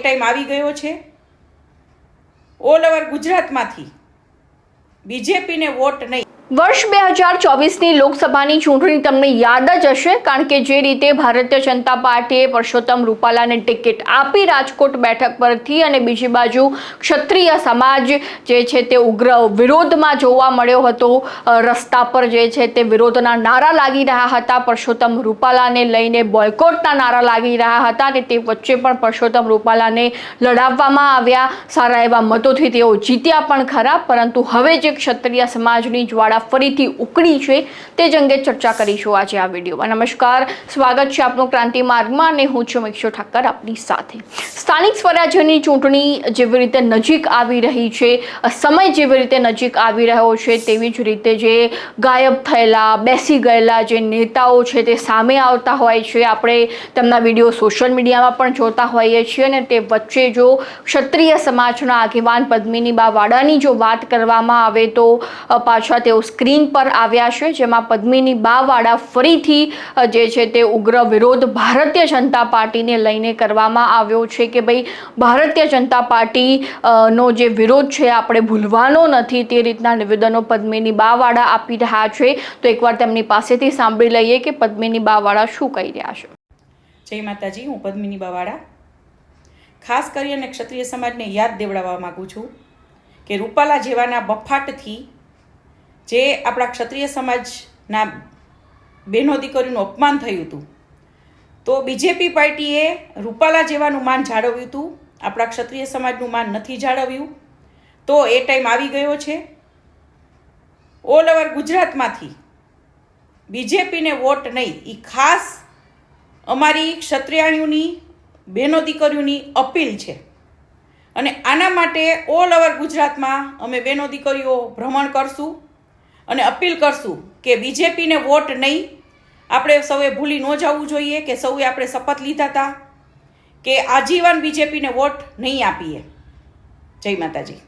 Time આવી ગયો છે। ઓલ ઓવર ગુજરાતમાંથી બીજેપીને વોટ નહીં। વર્ષ 2024ની લોકસભાની ચૂંટણી તમને યાદ જ હશે, કારણ કે જે રીતે ભારતીય જનતા પાર્ટીએ પરસોત્તમ રૂપાલાને ટિકિટ આપી રાજકોટ બેઠક પરથી, અને બીજી બાજુ ક્ષત્રિય સમાજ જે છે તે ઉગ્ર વિરોધમાં જોવા મળ્યો હતો। રસ્તા પર જે છે તે વિરોધના નારા લાગી રહ્યા હતા, પરસોત્તમ રૂપાલાને લઈને બોયકોટના નારા લાગી રહ્યા હતા, અને તે વચ્ચે પણ પરસોત્તમ રૂપાલાને લડાવવામાં આવ્યા। સારા એવા મતોથી તેઓ જીત્યા પણ ખરા, પરંતુ હવે જે ક્ષત્રિય સમાજની જ્વાળા ફરીથી ઉકળી છે તે જ અંગે ચર્ચા કરીશું આજે આ વિડીયોમાં। નમસ્કાર, સ્વાગત છે આપનું ક્રાંતિ માર્ગમાં, અને હું છું મિક્ષુ ઠક્કર આપની સાથે। સ્થાનિક સ્વરાજ્યની ચૂંટણી જેવી રીતે નજીક આવી રહી છે, સમય જેવી રીતે નજીક આવી રહ્યો છે, તેવી જ રીતે જે ગાયબ થયેલા, બેસી ગયેલા જે નેતાઓ છે તે સામે આવતા હોય છે। આપણે તેમના વિડીયો સોશિયલ મીડિયામાં પણ જોતા હોઈએ છીએ, અને તે વચ્ચે જો ક્ષત્રિય સમાજના આગેવાન પદ્મિનીબા વાડાની જો વાત કરવામાં આવે તો પાછા તેઓ સ્ક્રીન પર આવ્યા છે, જેમાં પદ્મિનીબા વાડા ફરીથી જે છે તે ઉગ્ર વિરોધ ભારતીય જનતા પાર્ટીને લઈને કરવામાં આવ્યો છે કે ભાઈ ભારતીય જનતા પાર્ટી નો જે વિરોધ છે આપણે ભૂલવાનો નથી, તે રીતના નિવેદનો પદ્મિનીબા વાડા આપી રહ્યા છે। તો એકવાર તેમની પાસેથી સાંભળી લઈએ કે પદ્મિનીબા વાડા શું કહી રહ્યા છે। જય માતાજી, હું પદ્મિનીબા વાડા ખાસ કરીને ક્ષત્રિય સમાજને યાદ દેવડાવવા માગું છું કે રૂપાલા જેવાના બફાટથી જે આપણા ક્ષત્રિય સમાજના બહેનો દીકરીનું અપમાન થયું હતું, તો બીજેપી પાર્ટીએ રૂપાલા જેવાનું માન જાળવ્યું હતું, આપણા ક્ષત્રિય સમાજનું માન નથી જાળવ્યું। તો એ ટાઈમ આવી ગયો છે। ઓલ ઓવર ગુજરાતમાંથી બીજેપીને વોટ નહીં, એ ખાસ અમારી ક્ષત્રિયાણીઓની બહેનો દીકરીઓની અપીલ છે। અને આના માટે ઓલ ઓવર ગુજરાતમાં અમે બહેનો દીકરીઓ ભ્રમણ કરશું અને અપીલ કરશું કે બીજેપીને વોટ નહીં। આપણે સૌએ ભૂલી ન જવું જોઈએ કે સૌએ આપણે શપથ લીધા હતા કે આજીવન બીજેપીને વોટ નહીં આપીએ। જય માતાજી।